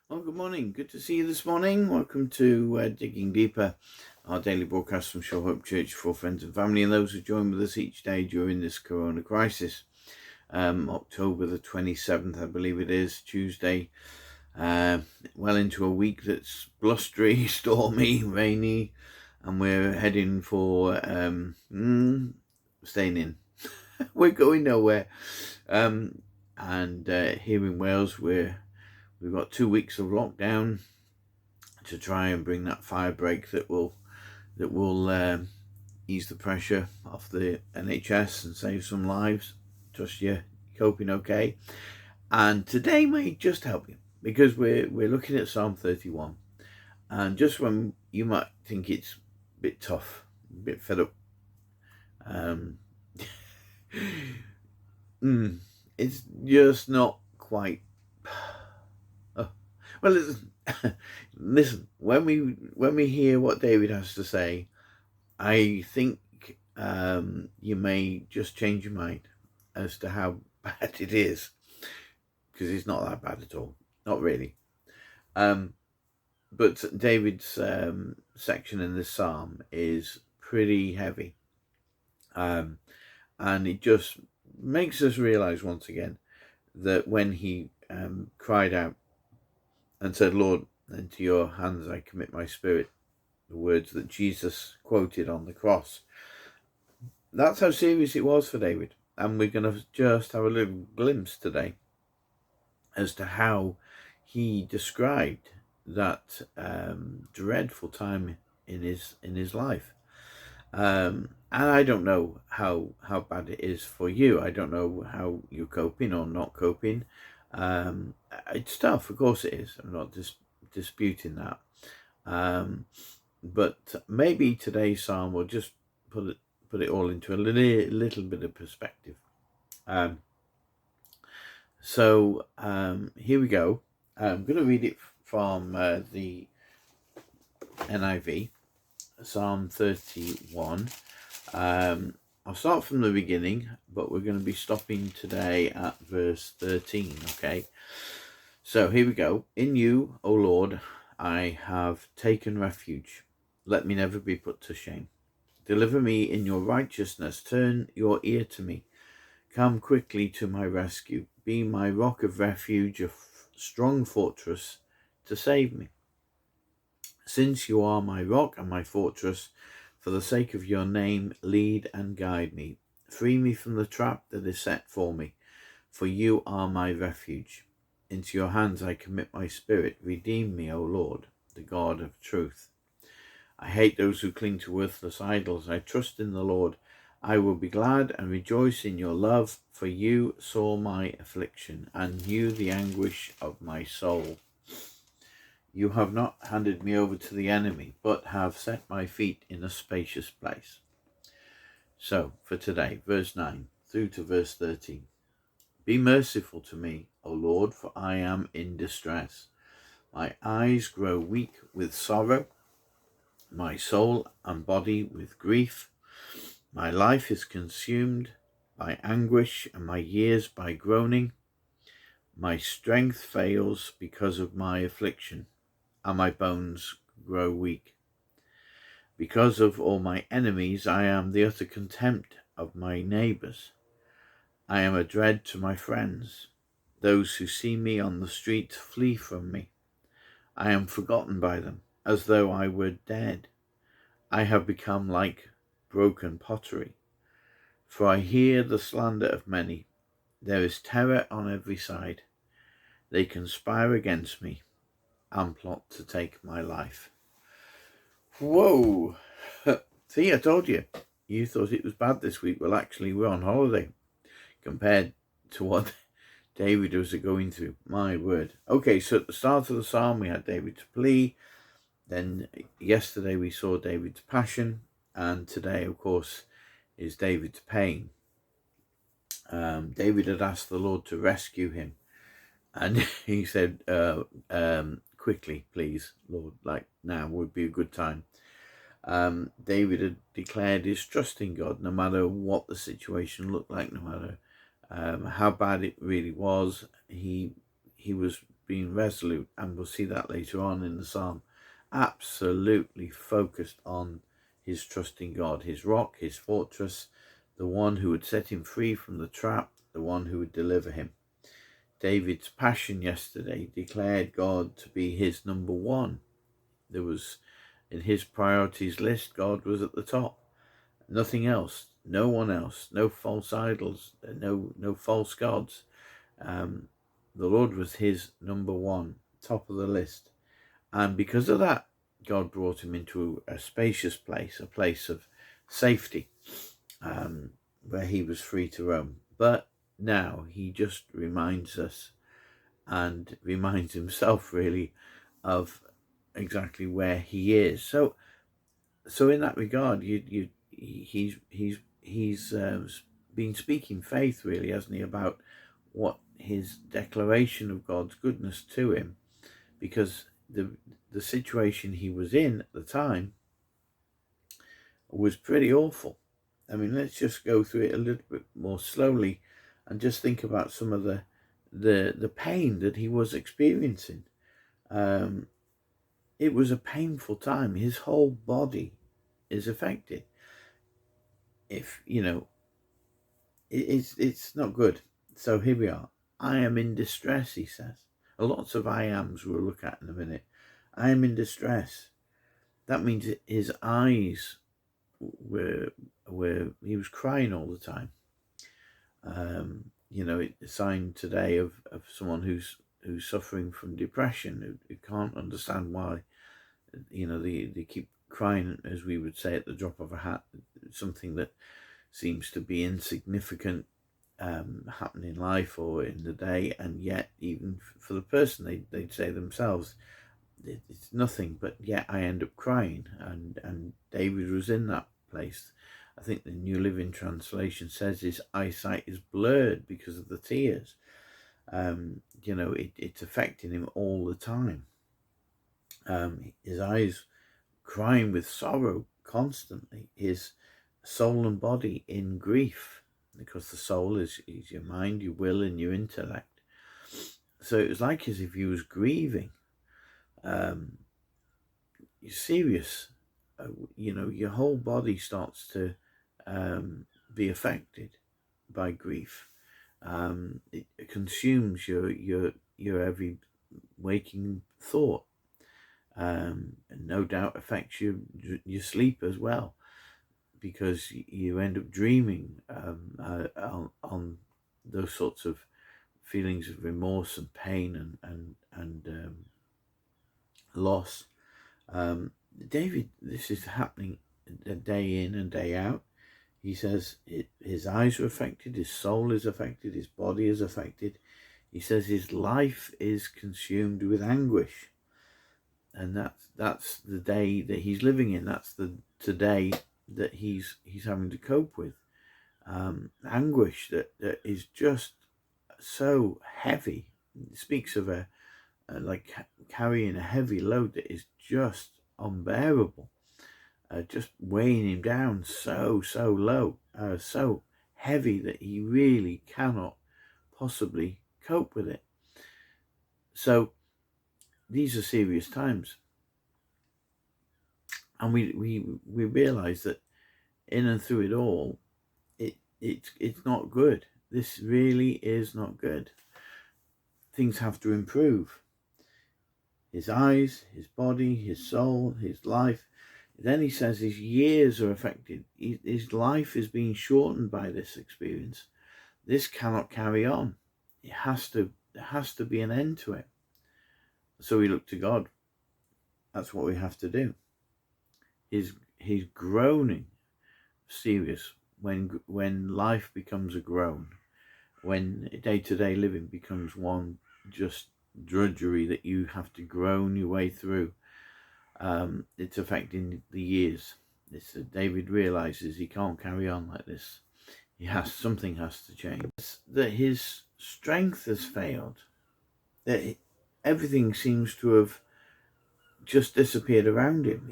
Well, good morning. Good to see you this morning. Welcome to Digging Deeper, our daily broadcast from Shore Hope Church for friends and family and those who join with us each day during this corona crisis. October the 27th, I believe it is, Tuesday. Well into a week that's blustery, stormy, rainy, and we're heading for staying in. We're going nowhere. And here in Wales, we've got 2 weeks of lockdown to try and bring that fire break that will ease the pressure off the NHS and save some lives. Trust you're coping okay. And today may just help you because we're looking at Psalm 31. And just when you might think it's a bit tough, a bit fed up, it's just not quite. Well, listen. When we hear what David has to say, I think you may just change your mind as to how bad it is, because it's not that bad at all, not really. But David's section in this psalm is pretty heavy, and it just makes us realize once again that when he cried out and said, "Lord, into your hands I commit my spirit," the words that Jesus quoted on the cross, that's how serious it was for David. And we're going to just have a little glimpse today as to how he described that dreadful time in his life. And I don't know how bad it is for you. I don't know how you're coping or not coping. It's tough, of course it is. I'm not disputing that. But maybe today's psalm will just put it all into a little bit of perspective. So here we go. I'm going to read it from the NIV, Psalm 31. I'll start from the beginning, but we're going to be stopping today at verse 13, okay? So here we go. In you, O Lord, I have taken refuge. Let me never be put to shame. Deliver me in your righteousness. Turn your ear to me. Come quickly to my rescue. Be my rock of refuge, a strong fortress to save me. Since you are my rock and my fortress, for the sake of your name, lead and guide me. Free me from the trap that is set for me, for you are my refuge. Into your hands I commit my spirit. Redeem me, O Lord, the God of truth. I hate those who cling to worthless idols. I trust in the Lord. I will be glad and rejoice in your love, for you saw my affliction and knew the anguish of my soul. You have not handed me over to the enemy, but have set my feet in a spacious place. So, for today, verse 9 through to verse 13. Be merciful to me, O Lord, for I am in distress. My eyes grow weak with sorrow, my soul and body with grief. My life is consumed by anguish, and my years by groaning. My strength fails because of my affliction, and my bones grow weak. Because of all my enemies, I am the utter contempt of my neighbours. I am a dread to my friends. Those who see me on the street flee from me. I am forgotten by them, as though I were dead. I have become like broken pottery. For I hear the slander of many. There is terror on every side. They conspire against me and plot to take my life. Whoa! See, I told you. You thought it was bad this week. Well, actually, we're on holiday compared to what David was going through. My word. Okay, so at the start of the psalm, we had David's plea. Then yesterday we saw David's passion. And today, of course, is David's pain. David had asked the Lord to rescue him. And he said, quickly, please, Lord, like now would be a good time. David had declared his trust in God, no matter what the situation looked like, no matter how bad it really was. He was being resolute, and we'll see that later on in the psalm, absolutely focused on his trust in God, his rock, his fortress, the one who would set him free from the trap, the one who would deliver him. David's passion yesterday declared God to be his number one. There was, in his priorities list, God was at the top. Nothing else, no one else, no false idols, no false gods. The Lord was his number one, top of the list. And because of that, God brought him into a spacious place, a place of safety, where he was free to roam. But now he just reminds us, and reminds himself really, of exactly where he is. So in that regard, he's been speaking faith, really, hasn't he, about what his declaration of God's goodness to him, because the situation he was in at the time was pretty awful. I mean, let's just go through it a little bit more slowly and just think about some of the pain that he was experiencing. It was a painful time. His whole body is affected. If it's not good. So here we are. I am in distress, he says. Lots of I ams we'll look at in a minute. I am in distress. That means his eyes were he was crying all the time. It's a sign today of someone who's suffering from depression, who can't understand why. They keep crying, as we would say, at the drop of a hat. Something that seems to be insignificant happen in life or in the day, and yet even for the person, they'd say themselves, it's nothing, but yet I end up crying. And David was in that place. I think the New Living Translation says his eyesight is blurred because of the tears. It's affecting him all the time. His eyes crying with sorrow constantly, his soul and body in grief, because the soul is your mind, your will, and your intellect. So it was like as if he was grieving. You're serious. Your whole body starts to be affected by grief. It consumes your every waking thought, and no doubt affects your sleep as well, because you end up dreaming on those sorts of feelings of remorse and pain and loss. David, this is happening day in and day out. He says his eyes are affected, his soul is affected, his body is affected. He says his life is consumed with anguish. And that's the day that he's living in. That's the today that he's having to cope with. Anguish that is just so heavy. It speaks of like carrying a heavy load that is just unbearable, just weighing him down so low, so heavy that he really cannot possibly cope with it. So these are serious times, and we realize that in and through it all, it's not good. This really is not good. Things have to improve. His eyes, his body, his soul, his life. Then he says his years are affected. His life is being shortened by this experience. This cannot carry on. There has to be an end to it. So we look to God. That's what we have to do. He's groaning serious when life becomes a groan, when day-to-day living becomes one just drudgery that you have to groan your way through. It's affecting the years. David realizes he can't carry on like this. Something has to change. That his strength has failed. That everything seems to have just disappeared around him.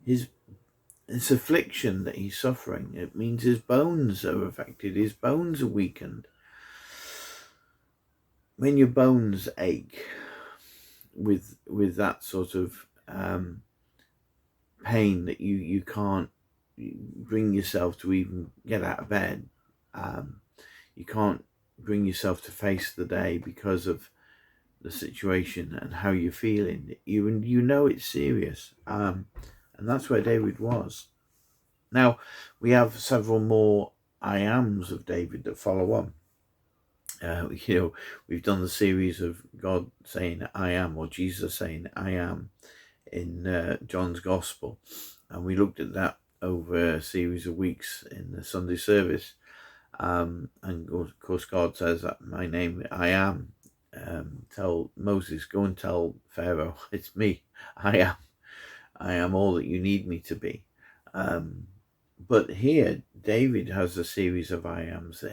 This affliction that he's suffering, it means his bones are affected. His bones are weakened. when your bones ache with that sort of pain that you can't bring yourself to even get out of bed, you can't bring yourself to face the day because of the situation and how you're feeling, you know it's serious, and that's where David was. Now we have several more I ams of David that follow on. We've done the series of God saying I am, or Jesus saying I am, in John's Gospel, and we looked at that over a series of weeks in the Sunday service. And of course God says that my name I am. Tell Moses, go and tell Pharaoh, it's me, I am all that you need me to be. But here David has a series of I ams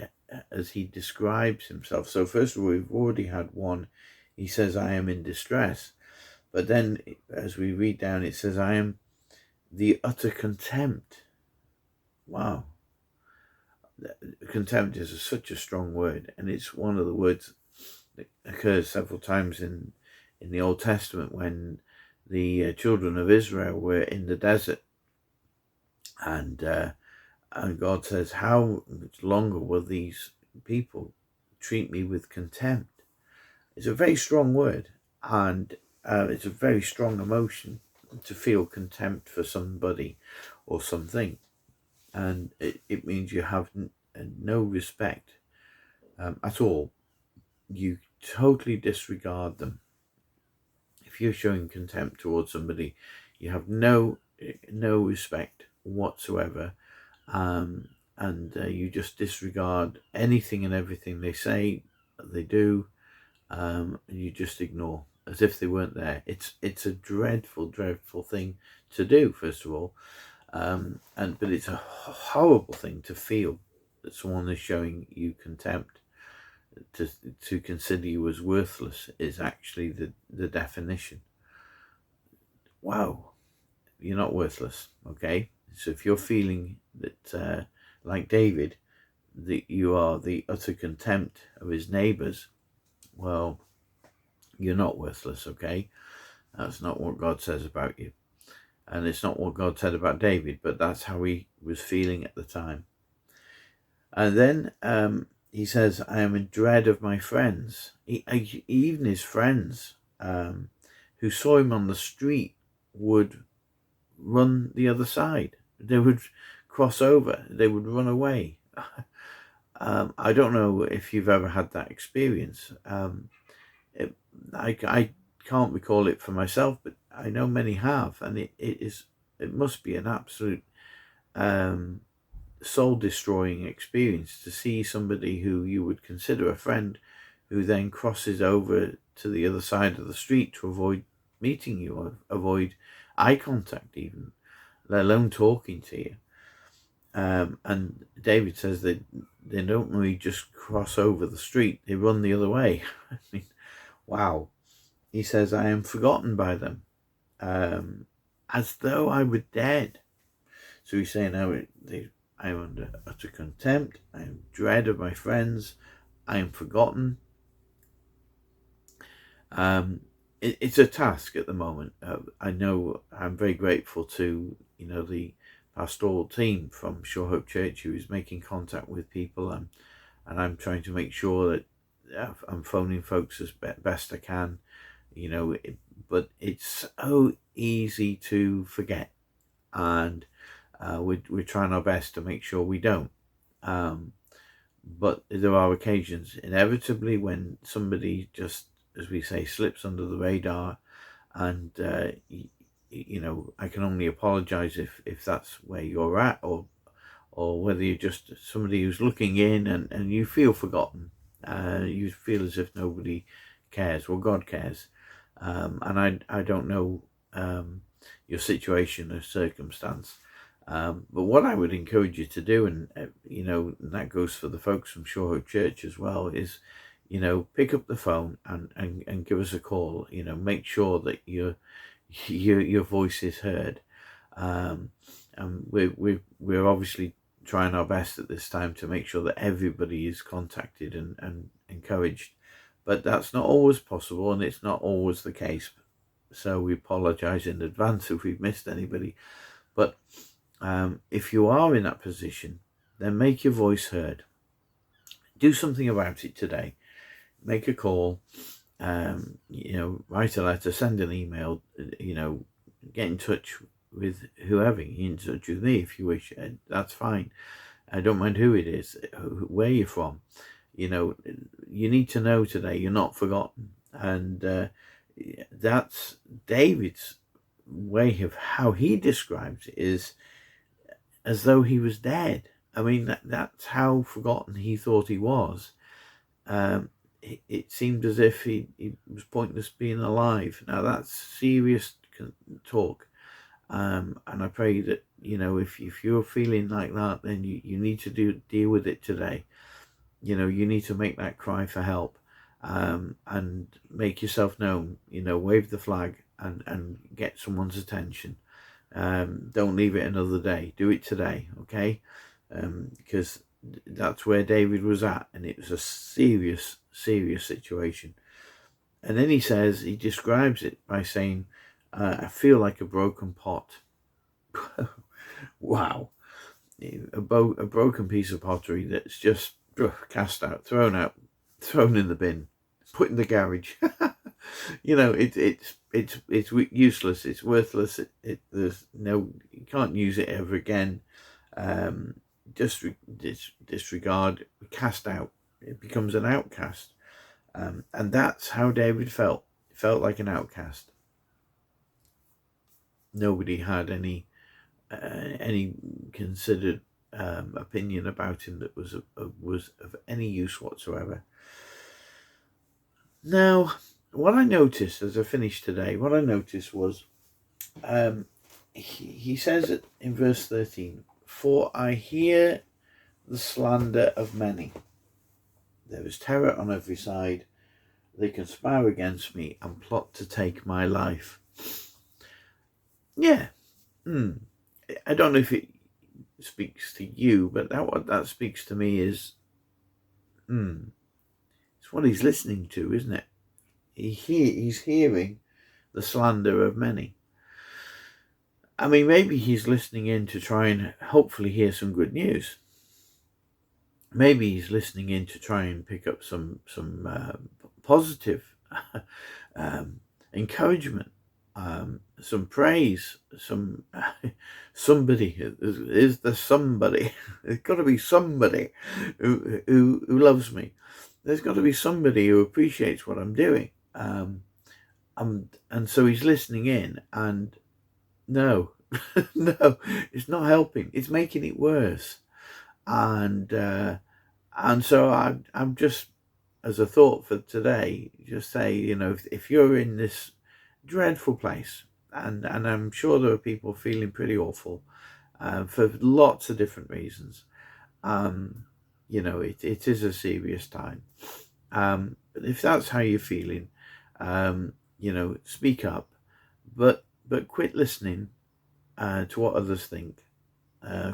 as he describes himself. So first of all, we've already had one. He says I am in distress, but then as we read down, it says I am the utter contempt. Wow. Contempt is such a strong word, and it's one of the words that occurs several times in the Old Testament when the children of Israel were in the desert, and God says, how much longer will these people treat me with contempt? It's a very strong word, and it's a very strong emotion to feel contempt for somebody or something. And it means you have no respect at all. You totally disregard them. If you're showing contempt towards somebody, you have no respect whatsoever, and you just disregard anything and everything they say, they do, and you just ignore as if they weren't there. It's a dreadful thing to do, first of all. But it's a horrible thing to feel that someone is showing you contempt. To consider you as worthless is actually the definition. Wow, you're not worthless, okay? So if you're feeling that, like David, that you are the utter contempt of his neighbours, well, you're not worthless, okay? That's not what God says about you. And it's not what God said about David, but that's how he was feeling at the time. And then he says, I am in dread of my friends. Even his friends who saw him on the street would run the other side. They would cross over. They would run away. I don't know if you've ever had that experience. I can't recall it for myself, but I know many have, and it must be an absolute soul-destroying experience to see somebody who you would consider a friend who then crosses over to the other side of the street to avoid meeting you, or avoid eye contact even, let alone talking to you. And David says they don't really just cross over the street, they run the other way. I mean, wow. He says, I am forgotten by them, as though I were dead. So he's saying, I am under utter contempt, I am dread of my friends, I am forgotten. It's a task at the moment. I know I'm very grateful to the pastoral team from Sure Hope Church who is making contact with people, and I'm trying to make sure that I'm phoning folks as best I can, but it's so easy to forget, and we're trying our best to make sure we don't. But there are occasions, inevitably, when somebody just, as we say, slips under the radar, and I can only apologize if that's where you're at, or whether you're just somebody who's looking in and you feel forgotten. You feel as if nobody cares. Well, God cares. And I don't know your situation or circumstance, but what I would encourage you to do, and that goes for the folks from Sure Hope Church as well, is pick up the phone and give us a call. Make sure that your voice is heard. And we're obviously trying our best at this time to make sure that everybody is contacted and encouraged. But that's not always possible, and it's not always the case. So we apologize in advance if we've missed anybody. But if you are in that position, then make your voice heard. Do something about it today. Make a call, write a letter, send an email, get in touch with whoever. Get in touch with me if you wish. That's fine. I don't mind who it is, where you're from. You need to know today you're not forgotten. And that's David's way of how he describes it, is as though he was dead. I mean, that's how forgotten he thought he was. It seemed as if he was pointless being alive. Now, that's serious talk. And I pray that, if you're feeling like that, then you need to deal with it today. You need to make that cry for help, and make yourself known, wave the flag and get someone's attention. Don't leave it another day. Do it today, okay? Because that's where David was at, and it was a serious situation. And then he describes it by saying, I feel like a broken pot. Wow. A broken piece of pottery that's just cast out, thrown in the bin, put in the garage. It's useless, it's worthless. You can't use it ever again. Disregard, cast out. It becomes an outcast. And that's how David felt. He felt like an outcast. Nobody had any considered opinion about him that was of any use whatsoever. Now, what I noticed as I finished today, was he says it in verse 13, "For I hear the slander of many. There is terror on every side. They conspire against me and plot to take my life." Yeah. I don't know if it speaks to you, but what that speaks to me is, it's what he's listening to, isn't it? He's hearing the slander of many. I mean, maybe he's listening in to try and hopefully hear some good news. Maybe he's listening in to try and pick up some positive encouragement, some praise, somebody. Is there somebody? There's got to be somebody who loves me. There's got to be somebody who appreciates what I'm doing. And so he's listening in, and no, no, it's not helping. It's making it worse. And so I'm just, as a thought for today, just say, if you're in this dreadful place, and I'm sure there are people feeling pretty awful for lots of different reasons, it is a serious time. But if that's how you're feeling, speak up, but quit listening to what others think.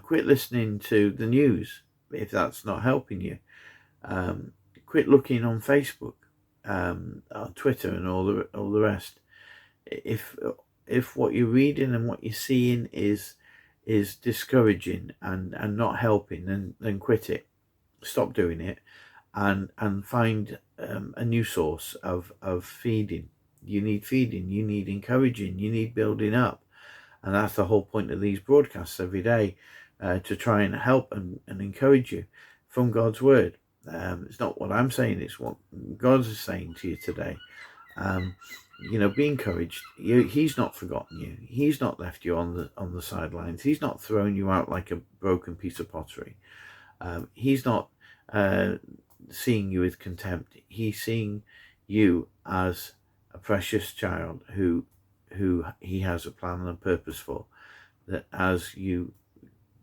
Quit listening to the news if that's not helping you. Quit looking on Facebook, on Twitter, and all the rest. If what you're reading and what you're seeing is discouraging and not helping, then quit it. Stop doing it, and find a new source of feeding. You need feeding. You need encouraging. You need building up. And that's the whole point of these broadcasts every day, to try and help and encourage you from God's word. It's not what I'm saying, it's what God is saying to you today. Be encouraged. He's not forgotten you. He's not left you on the sidelines. He's not thrown you out like a broken piece of pottery. He's not seeing you with contempt. He's seeing you as a precious child who he has a plan and a purpose for, that as you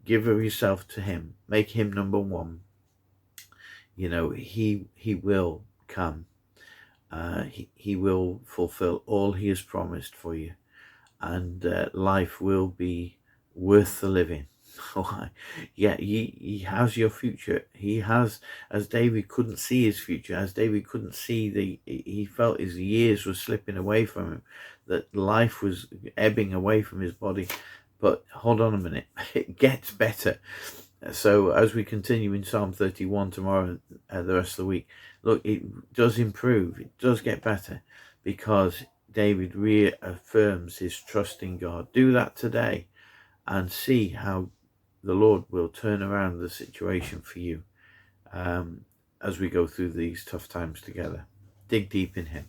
give of yourself to him, make him number one, he will come. He will fulfill all he has promised for you, and life will be worth the living. Yeah, he has your future. He has, as David couldn't see his future, as David couldn't see he felt his years were slipping away from him, that life was ebbing away from his body. But hold on a minute, it gets better. So as we continue in Psalm 31 tomorrow and the rest of the week, look, it does improve. It does get better because David reaffirms his trust in God. Do that today and see how the Lord will turn around the situation for you as we go through these tough times together. Dig deep in him.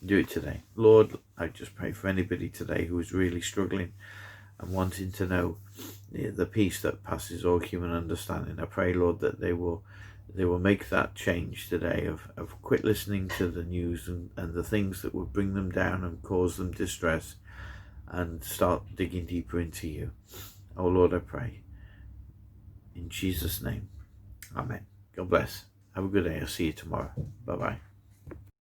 Do it today. Lord, I just pray for anybody today who is really struggling and wanting to know the peace that passes all human understanding. I pray, Lord, that they will make that change today of quit listening to the news and the things that would bring them down and cause them distress, and start digging deeper into you. Oh Lord, I pray in Jesus' name. Amen. God bless. Have a good day. I'll see you tomorrow. Bye-bye.